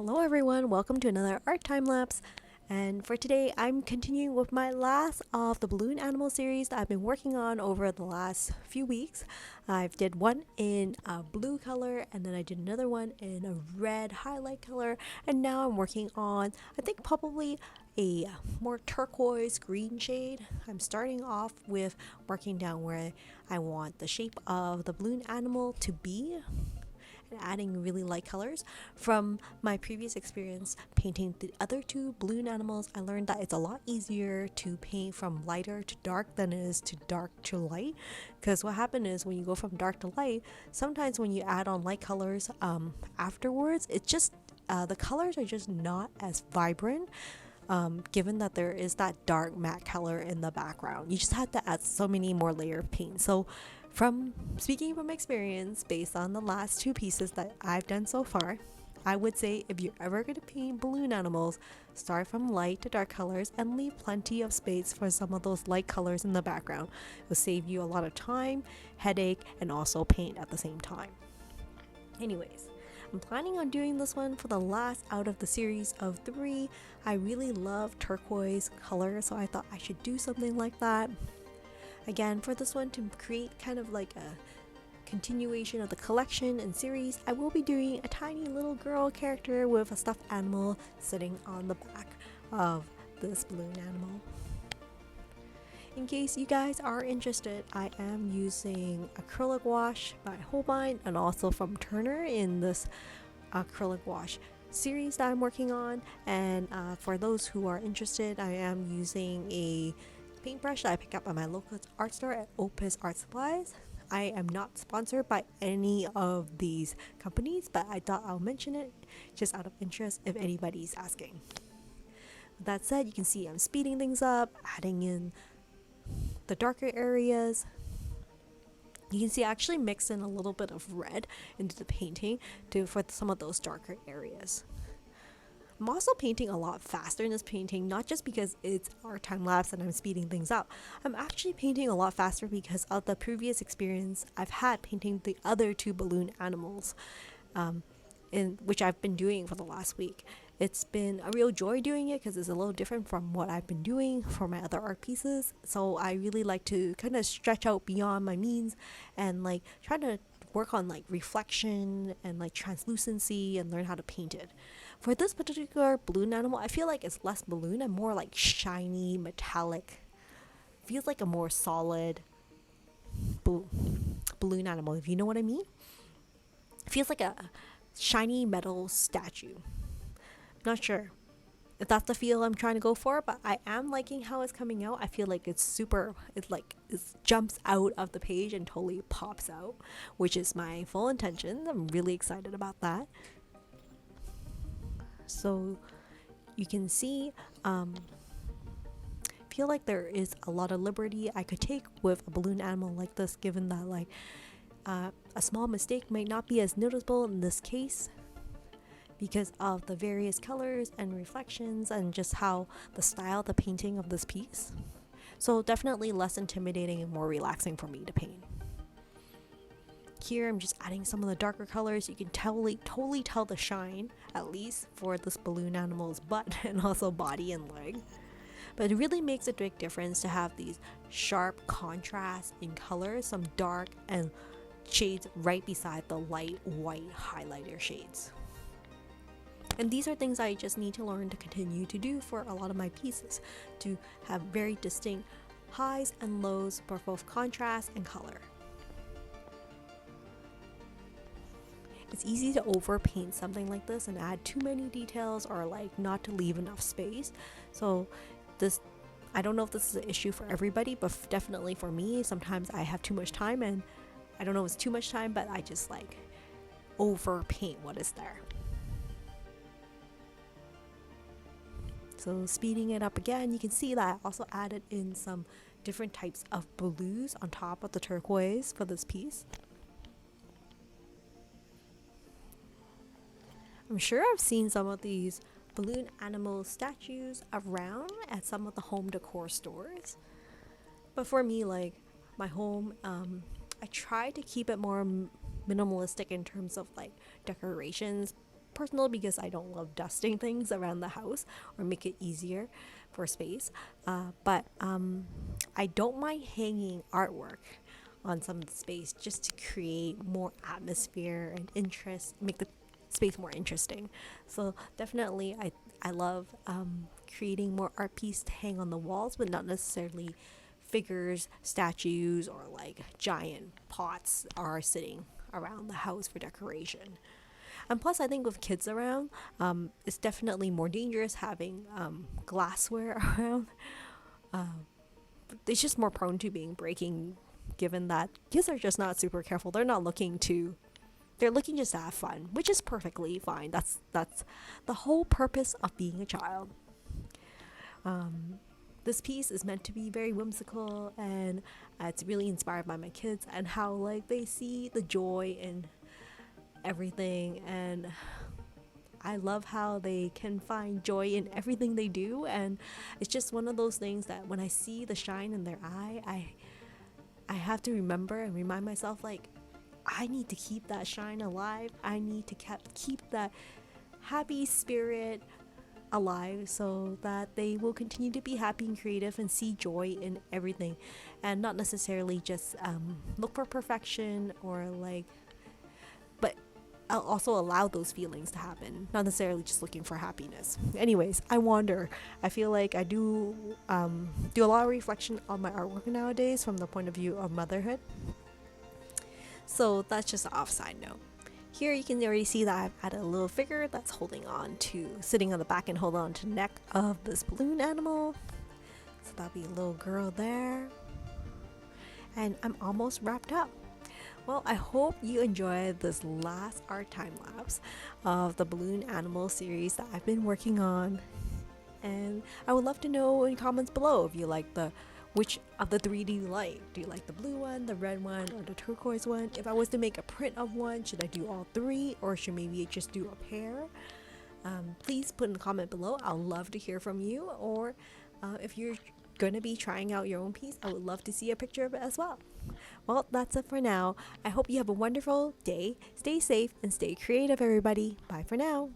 Hello everyone, welcome to another art time lapse. And for today, I'm continuing with my last of the balloon animal series that I've been working on over the last few weeks. I've did one in a blue color, and then I did another one in a red highlight color, and now I'm working on, I think probably a more turquoise green shade. I'm starting off with marking down where I want the shape of the balloon animal to be, and adding really light colors. From my previous experience painting the other two balloon animals, I learned that it's a lot easier to paint from lighter to dark than it is to dark to light, because what happened is when you go from dark to light, sometimes when you add on light colors afterwards, it's just the colors are just not as vibrant. Given that there is that dark matte color in the background, you just had to add so many more layer of paint. So from speaking from experience, based on the last two pieces that I've done so far, I would say if you're ever going to paint balloon animals, start from light to dark colors and leave plenty of space for some of those light colors in the background. It will save you a lot of time, headache, and also paint at the same time. Anyways, I'm planning on doing this one for the last out of the series of 3. I really love turquoise color, so I thought I should do something like that. Again, for this one to create kind of like a continuation of the collection and series, I will be doing a tiny little girl character with a stuffed animal sitting on the back of this balloon animal. In case you guys are interested, I am using acrylic gouache by Holbein and also from Turner in this acrylic gouache series that I'm working on. And for those who are interested, I am using a paintbrush that I picked up at my local art store at Opus Art Supplies. I am not sponsored by any of these companies, but I thought I'll mention it just out of interest if anybody's asking. With that said, you can see I'm speeding things up, adding in the darker areas. You can see I actually mix in a little bit of red into the painting for some of those darker areas. I'm also painting a lot faster in this painting, not just because it's art time lapse and I'm speeding things up. I'm actually painting a lot faster because of the previous experience I've had painting the other two balloon animals, which I've been doing for the last week. It's been a real joy doing it because it's a little different from what I've been doing for my other art pieces. So I really like to kind of stretch out beyond my means and like try to work on like reflection and like translucency and learn how to paint it. For this particular balloon animal, I feel like it's less balloon and more like shiny, metallic. Feels like a more solid balloon animal, if you know what I mean. It feels like a shiny metal statue. Not sure if that's the feel I'm trying to go for, but I am liking how it's coming out. I feel like it jumps out of the page and totally pops out, which is my full intention. I'm really excited about that. So you can see, feel like there is a lot of liberty I could take with a balloon animal like this, given that like a small mistake might not be as noticeable in this case because of the various colors and reflections and just how the style, the painting of this piece. So definitely less intimidating and more relaxing for me to paint. Here I'm just adding some of the darker colors. You can totally tell the shine, at least for this balloon animal's butt and also body and leg. But it really makes a big difference to have these sharp contrasts in colors, some dark and shades right beside the light white highlighter shades. And these are things I just need to learn to continue to do for a lot of my pieces, to have very distinct highs and lows for both contrast and color. It's easy to overpaint something like this and add too many details or like not to leave enough space. So this, I don't know if this is an issue for everybody, but definitely for me, sometimes I have too much time, and I don't know if it's too much time, but I just like overpaint what is there. So speeding it up again, you can see that I also added in some different types of blues on top of the turquoise for this piece. I'm sure I've seen some of these balloon animal statues around at some of the home decor stores. But for me, like my home, I try to keep it more minimalistic in terms of like decorations personal because I don't love dusting things around the house or make it easier for space. But I don't mind hanging artwork on some of the space just to create more atmosphere and interest, make the space more interesting. So definitely, I love creating more art piece to hang on the walls, but not necessarily figures, statues, or like giant pots are sitting around the house for decoration. And plus, I think with kids around, it's definitely more dangerous having glassware around. It's just more prone to being breaking, given that kids are just not super careful. They're looking just to have fun, which is perfectly fine. That's the whole purpose of being a child. This piece is meant to be very whimsical, and it's really inspired by my kids and how like they see the joy in everything, and I love how they can find joy in everything they do. And it's just one of those things that when I see the shine in their eye, I have to remember and remind myself, like, I need to keep that shine alive. I need to keep that happy spirit alive so that they will continue to be happy and creative and see joy in everything, and not necessarily just look for perfection, or like, but I'll also allow those feelings to happen, not necessarily just looking for happiness. Anyways, I wander. I feel like I do a lot of reflection on my artwork nowadays from the point of view of motherhood. So that's just an offside note. Here you can already see that I've added a little figure that's sitting on the back and holding on to the neck of this balloon animal. So that'll be a little girl there. And I'm almost wrapped up. Well, I hope you enjoyed this last art time lapse of the balloon animal series that I've been working on. And I would love to know in comments below if you like which of the three do you like? Do you like the blue one, the red one, or the turquoise one? If I was to make a print of one, should I do all three, or should maybe just do a pair? Please put in a comment below. I'll love to hear from you. Or if you're going to be trying out your own piece, I would love to see a picture of it as well. Well, that's it for now. I hope you have a wonderful day. Stay safe and stay creative, everybody. Bye for now.